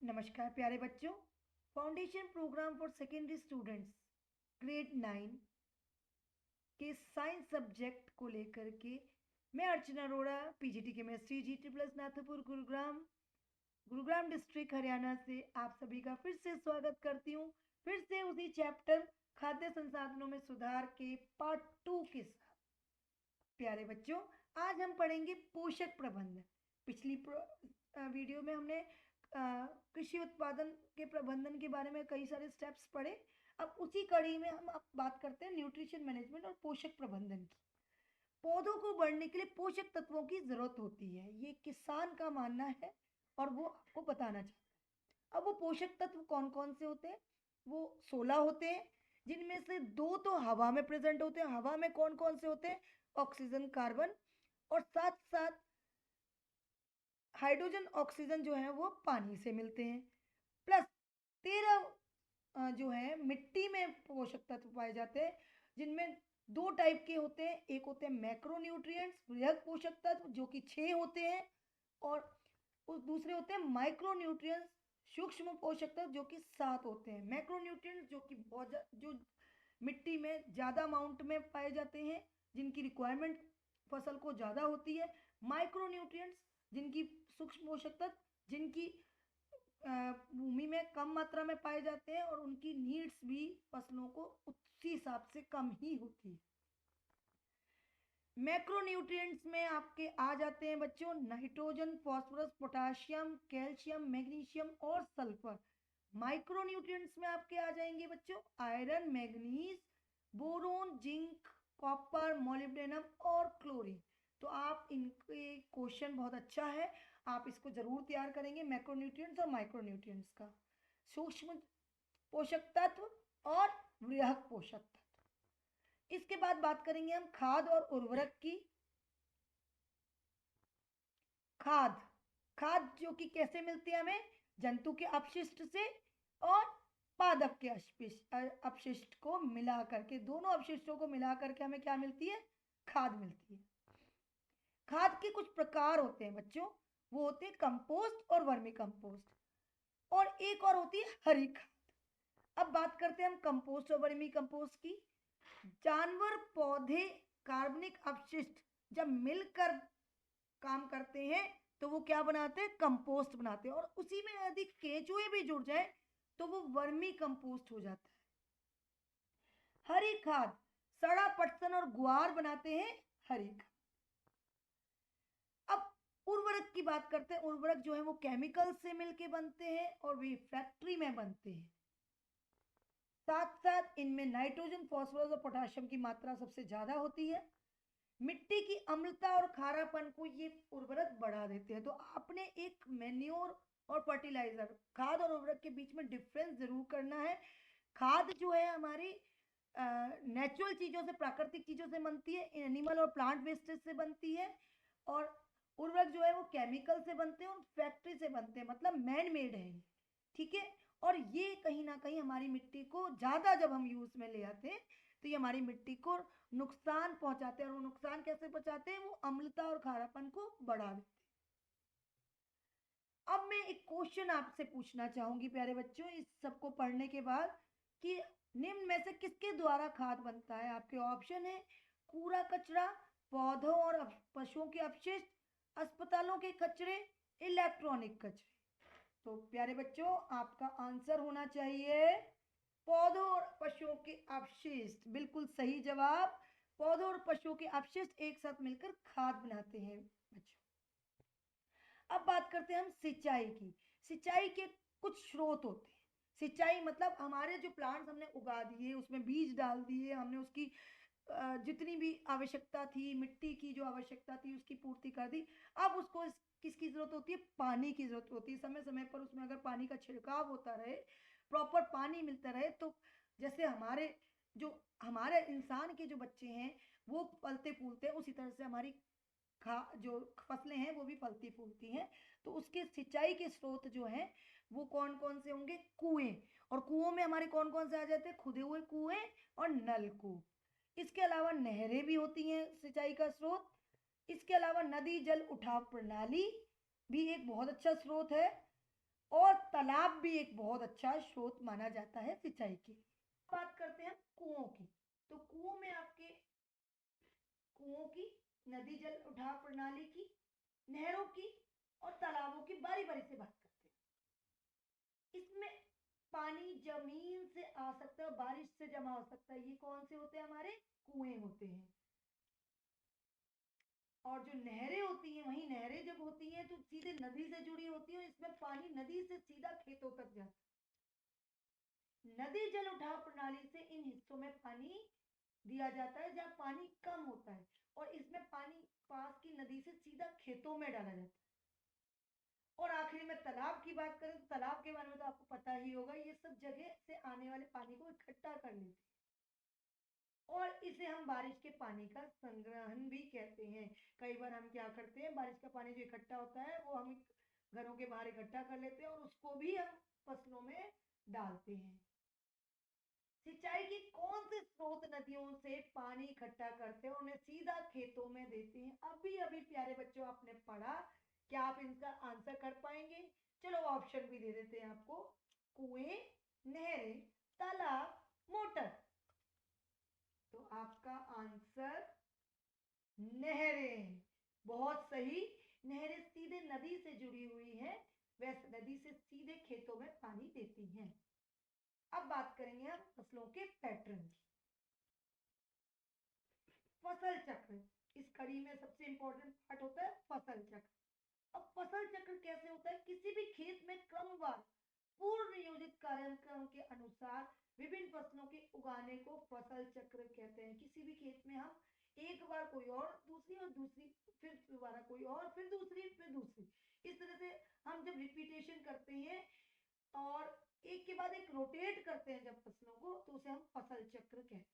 नमस्कार प्यारे बच्चों। Foundation program for secondary students grade 9 के साइंस सब्जेक्ट को लेकर के मैं Archana Arora PGT chemistry GT plus Nathupur Gurugram district Haryana से आप सभी का फिर से स्वागत करती हूँ। फिर से उसी चैप्टर खाद्य संसाधनों में सुधार के पार्ट 2 के साथ। प्यारे बच्चों, आज हम पढ़ेंगे पोषक प्रबंधन। पिछली वीडियो में हमने कृषि उत्पादन के प्रबंधन के बारे में कई सारे स्टेप्स पढ़े। अब उसी कड़ी में हम अब बात करते हैं न्यूट्रिशन मैनेजमेंट और पोषक प्रबंधन की। पौधों को बढ़ने के लिए पोषक तत्वों की जरूरत होती है, ये किसान का मानना है और वो आपको बताना चाहता है। अब वो पोषक तत्व कौन कौन से होते हैं? वो 16 होते हैं, जिनमें से 2 तो हवा में प्रेजेंट होते हैं। हवा में कौन कौन से होते हैं? ऑक्सीजन, कार्बन, और साथ साथ हाइड्रोजन, ऑक्सीजन जो है वो पानी से मिलते हैं। प्लस 13 जो है मिट्टी में पोषक तत्व पाए जाते हैं, जिनमें 2 टाइप के होते हैं। एक होते हैं मैक्रोन्यूट्रिएंट्स, वृहद पोषक तत्व, जो कि 6 होते हैं, और उस दूसरे होते हैं माइक्रोन्यूट्रिएंट्स, सूक्ष्म पोषक तत्व, जो कि 7 होते हैं। मैक्रोन्यूट्रिएंट्स जो कि जो मिट्टी में ज़्यादा अमाउंट में पाए जाते हैं, जिनकी रिक्वायरमेंट फसल को ज़्यादा होती है। माइक्रोन्यूट्रिएंट्स जिनकी सूक्ष्म पोषक तत्व जिनकी भूमि में कम मात्रा में पाए जाते हैं और उनकी नीड्स भी फसलों को उसी हिसाब से कम ही होती है। मैक्रोन्यूट्रिएंट्स में आपके आ जाते हैं बच्चों nitrogen, phosphorus, potassium, calcium, magnesium और सल्फर। माइक्रोन्यूट्रिएंट्स में आपके आ जाएंगे बच्चों iron, manganese, boron, zinc, copper, molybdenum और क्लोरीन। तो आप इनके क्वेश्चन बहुत अच्छा है, आप इसको जरूर तैयार करेंगे, मैक्रोन्यूट्रिएंट्स और माइक्रोन्यूट्रिएंट्स का। सूक्ष्म पोषक तत्व और वृहद पोषक तत्व। इसके बाद बात करेंगे हम खाद और उर्वरक की। खाद खाद जो कि कैसे मिलती है हमें? जंतु के अपशिष्ट से और पादप के अपशिष्ट को मिला करके, दोनों अपशिष्टों को मिला करके हमें क्या मिलती है? खाद मिलती है। खाद के कुछ प्रकार होते हैं बच्चों, वो होते हैं कंपोस्ट और वर्मी कंपोस्ट, और एक और होती है हरी खाद। अब बात करते हैं हम कंपोस्ट और वर्मी कंपोस्ट की। जानवर, पौधे, कार्बनिक अपशिष्ट जब मिलकर काम करते हैं तो वो क्या बनाते हैं? कंपोस्ट बनाते हैं। और उसी में यदि केंचुए भी जुड़ जाए तो वो वर्मी कंपोस्ट हो जाता है। हरी खाद सड़ा पटसन और गुआर बनाते हैं हरी खाद। अब उर्वरक की बात करते हैं। उर्वरक जो है वो केमिकल से मिलके बनते हैं और वे फैक्ट्री में बनते हैं। साथ साथ इनमें नाइट्रोजन, फास्फोरस और पोटाशियम की मात्रा सबसे ज्यादा होती है। मिट्टी की अम्लता और खारापन को ये उर्वरक बढ़ा देते हैं। तो आपने एक मैन्योर और फर्टिलाइजर, खाद और उर्वरक के बीच में डिफरेंस जरूर करना है। खाद जो है हमारी नेचुरल चीजों से, प्राकृतिक चीजों से बनती है, एनिमल और प्लांट वेस्टेज से बनती है, और उर्वरक जो है वो केमिकल से बनते हैं और फैक्ट्री से बनते हैं, मतलब मैन मेड है। ठीक है, और ये कहीं ना कहीं हमारी मिट्टी को ज्यादा जब हम यूज में ले आते हैं तो ये हमारी मिट्टी को नुकसान पहुंचाते हैं। और वो नुकसान कैसे पहुंचाते हैं? वो अम्लता और खारापन को बढ़ा देते हैं। अब मैं एक क्वेश्चन आपसे पूछना चाहूंगी प्यारे बच्चों, इस सबको पढ़ने के बाद, कि निम्न में से किसके द्वारा खाद बनता है? आपके ऑप्शन है कूड़ा कचरा, पौधों और पशुओं के अपशिष्ट, अस्पतालों के कचरे, इलेक्ट्रॉनिक कचरे। तो प्यारे बच्चों आपका आंसर होना चाहिए पौधों और पशुओं के अपशिष्ट। बिल्कुल सही जवाब। पौधों और पशुओं के अपशिष्ट एक साथ मिलकर खाद बनाते हैं बच्चों। अब बात करते हैं हम सिंचाई की। सिंचाई के कुछ स्रोत होते हैं। सिंचाई मतलब हमारे जो प्लांट्स हमने उगा दिए, उसमें बीज डाल दिए, हमने उसकी जितनी भी आवश्यकता थी, मिट्टी की जो आवश्यकता थी उसकी पूर्ति कर दी। अब उसको किसकी जरूरत होती है? पानी की जरूरत होती है। समय समय पर उसमें अगर पानी का छिड़काव होता रहे, प्रॉपर पानी मिलता रहे, तो जैसे हमारे इंसान के जो बच्चे हैं वो फलते फूलते हैं, उसी तरह से हमारी खा जो फसलें हैं वो भी फलती फूलती हैं। तो उसके सिंचाई के स्रोत जो हैं वो कौन कौन से होंगे? कुएं। और कुओं में हमारे कौन कौन से आ जाते हैं? खुदे हुए कुएं और नलकूप। इसके अलावा नहरें भी होती हैं सिंचाई का स्रोत। इसके अलावा नदी जल उठाव प्रणाली भी एक बहुत अच्छा स्रोत है। और तालाब भी एक बहुत अच्छा स्रोत माना जाता है सिंचाई के लिए। बात करते हैं कुओं की। तो कुओं में आपके कुओं की, नदी जल उठाव प्रणाली की, नहरों की और तालाबों की बारी बारी से बात करते हैं। इसमें पानी जमीन से आ सकता है, बारिश से जमा हो सकता है। ये कौन से होते हैं? हमारे कुएं होते हैं। और जो नहरें होती हैं, वही नहरें जब होती हैं तो सीधे नदी से जुड़ी होती है, इसमें पानी नदी से सीधा खेतों तक जाता है। नदी जल उठाव प्रणाली से इन हिस्सों में पानी दिया जाता है जहाँ पानी कम होता है, और इसमें पानी पास की नदी से सीधा खेतों में डाला जाता है। और आखिरी में तालाब की बात करें तो तालाब के बारे में तो आपको पता ही होगा, ये सब जगह से आने वाले पानी को इकट्ठा कर लेते हैं और इसे हम बारिश के पानी का संग्रहण भी कहते हैं। कई बार हम क्या करते हैं, बारिश का पानी जो इकट्ठा होता है वो हम घरों के बाहर इकट्ठा कर लेते हैं और उसको भी हम फसलों में डालते हैं। सिंचाई की कौन से स्रोत नदियों से पानी इकट्ठा करते हैं, उन्हें सीधा खेतों में देते हैं? अभी अभी प्यारे बच्चों आपने पढ़ा, क्या आप इनका आंसर कर पाएंगे? चलो ऑप्शन भी दे देते हैं आपको। कुएं, नहरें, तालाब, मोटर। तो आपका आंसर नहरें। बहुत सही। नहरें सीधे नदी से जुड़ी हुई है, वैसे नदी से सीधे खेतों में पानी देती हैं। अब बात करेंगे हम फसलों के पैटर्न की। फसल चक्र इस कड़ी में सबसे इंपॉर्टेंट पार्ट होता है फसल चक्र। अब फसल चक्र कैसे होता है? किसी भी खेत में क्रमवार पूर्व नियोजित कार्यक्रम के अनुसार विभिन्न फसलों के उगाने को फसल चक्र कहते हैं। किसी भी खेत में हम एक बार कोई और दूसरी, फिर दोबारा कोई और, फिर दूसरी, फिर दूसरी, इस तरह से हम जब रिपीटेशन करते हैं और एक के बाद एक रोटेट करते हैं जब फसलों को, तो उसे हम फसल चक्र कहते हैं।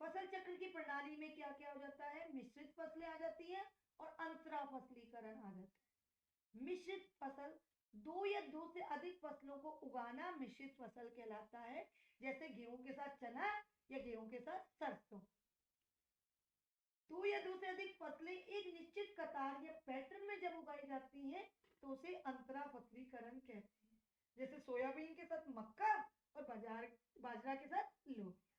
फसल चक्र की प्रणाली में क्या क्या हो जाता है? मिश्रित फसलें आ जाती हैं और अंतरा फसलीकरण आ जाता है। मिश्रित फसल, दो या दो से अधिक फसलों को उगाना मिश्रित फसल कहलाता है, जैसे गेहूं के साथ चना या गेहूं के साथ सरसों। दो या दो से अधिक फसलें एक निश्चित कतार या पैटर्न में जब उगाई जाती हैं तो उसे अंतरा फसलीकरण कहते हैं, जैसे सोयाबीन के साथ मक्का और बाजरा के साथ लोबिया।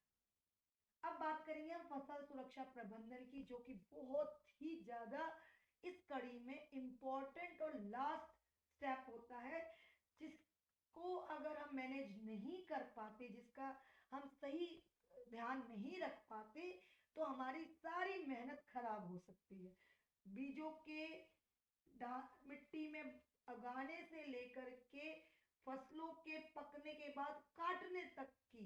अब बात करेंगे हम फसल सुरक्षा प्रबंधन की, जो कि बहुत ही ज्यादा इस कड़ी में इंपॉर्टेंट और लास्ट स्टेप होता है, जिसको अगर हम मैनेज नहीं कर पाते, जिसका हम सही ध्यान नहीं रख पाते, तो हमारी सारी मेहनत खराब हो सकती है। बीजों के मिट्टी में उगाने से लेकर के फसलों के पकने के बाद काटने तक की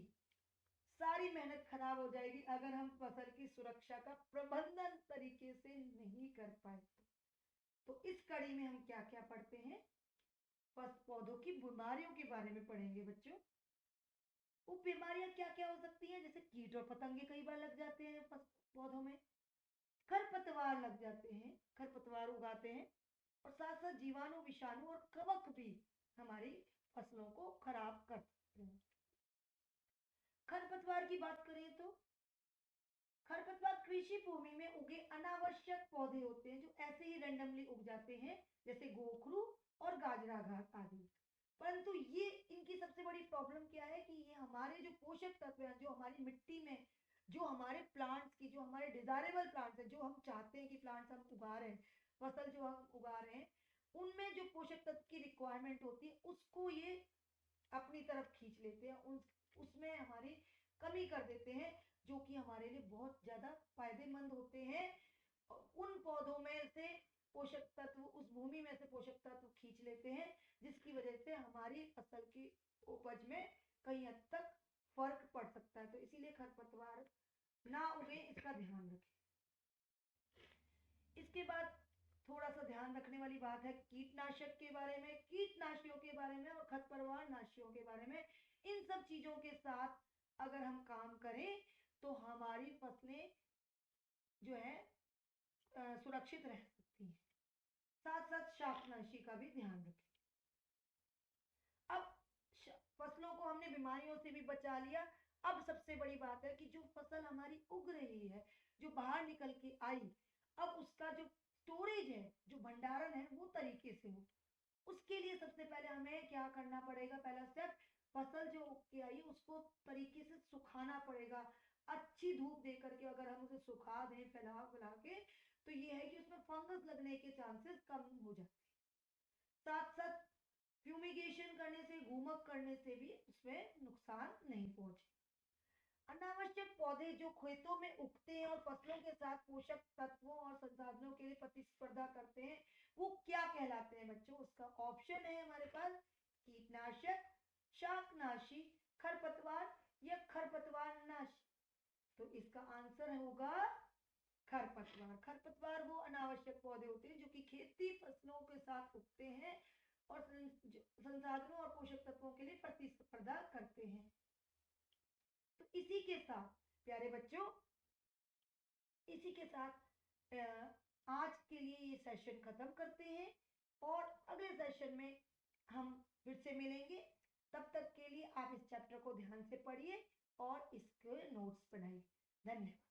सारी मेहनत खराब हो जाएगी अगर हम फसल की सुरक्षा का प्रबंधन तरीके से नहीं कर पाए। तो इस कड़ी में हम क्या क्या पढ़ते हैं? पौधों की बीमारियों के बारे में पढ़ेंगे बच्चों। वो बीमारियां क्या क्या हो सकती हैं? जैसे कीट और पतंगे कई बार लग जाते हैं पौधों में, खरपतवार लग जाते हैं, खरपतवार उगाते हैं, और साथ साथ जीवाणु, विषाणु और कवक भी हमारी फसलों को खराब कर सकते हैं। खरपतवार की बात करें तो खरपतवार कृषि भूमि में उगे अनावश्यक पौधे होते हैं जो ऐसे ही रैंडमली उग जाते हैं, जैसे गोखरू और गाजरा घास आदि। परंतु ये इनकी सबसे बड़ी प्रॉब्लम क्या है कि ये हमारे जो पोषक तत्व हैं, जो हमारी मिट्टी में, जो हमारे प्लांट्स की, जो हमारे डिजायरेबल प्लांट्स हैं, जो हम चाहते हैं कि प्लांट्स हम उगा रहे हैं, फसल जो हम उगा रहे हैं, उनमें जो पोषक तत्व की रिक्वायरमेंट होती है उसको ये अपनी तरफ खींच लेते हैं, उसमें हमारी कमी कर देते हैं, जो कि हमारे लिए बहुत ज्यादा फायदेमंद होते हैं। उन पौधों में से पोषक तत्व, उस भूमि में से पोषक तत्व खींच लेते हैं, जिसकी वजह से हमारी फसल की उपज में कई हद तक फर्क पड़ सकता है। तो इसीलिए खरपतवार ना उगे, इसका ध्यान रखें। इसके बाद थोड़ा सा ध्यान रखने वाली बात है कीटनाशक के बारे में, कीटनाशियों के बारे में और खरपतवार नाशियों के बारे में। इन सब चीजों के साथ अगर हम काम करें तो हमारी फसलें जो है सुरक्षित रह सकती हैं। साथ साथ शाकनाशी का भी ध्यान रखें। अब फसलों को हमने बीमारियों से भी बचा लिया। अब सबसे बड़ी बात है कि जो फसल हमारी उग रही है, जो बाहर निकल के आई, अब उसका जो स्टोरेज है, जो भंडारण है, वो तरीके से हो। उसके लिए सबसे पहले हमें क्या करना पड़ेगा, पहला स्टेप, फसल जो उग के आई उसको तरीके से सुखाना पड़ेगा, अच्छी धूप दे करके। अगर हम उसे सुखा दें फैला फैला के, तो ये है कि उसमें फंगस लगने के चांसेस कम हो जाते हैं। साथ साथ फ्यूमिगेशन करने से, घूमक करने से भी उसमें नुकसान नहीं पहुंचे। अनावश्यक पौधे जो खेतों में उगते हैं और फसलों के साथ पोषक तत्वों और संसाधनों के लिए प्रतिस्पर्धा करते हैं, वो क्या कहलाते हैं बच्चों? उसका ऑप्शन है हमारे पास कीटनाशक, शाकनाशी, खरपतवार या खरपतवार नाशी। तो इसका आंसर होगा खरपतवार। खरपतवार वो अनावश्यक पौधे होते हैं जो कि खेती फसलों के साथ उगते हैं और संसाधनों और पोषक तत्वों के लिए प्रतिस्पर्धा करते हैं। तो इसी के साथ प्यारे बच्चों, इसी के साथ आज के लिए ये सेशन खत्म करते हैं और अगले सेशन में हम फिर से मिलेंगे। तब तक के लिए आप इस चैप्टर को ध्यान से पढ़िए और इसके नोट्स बनाइए। धन्यवाद।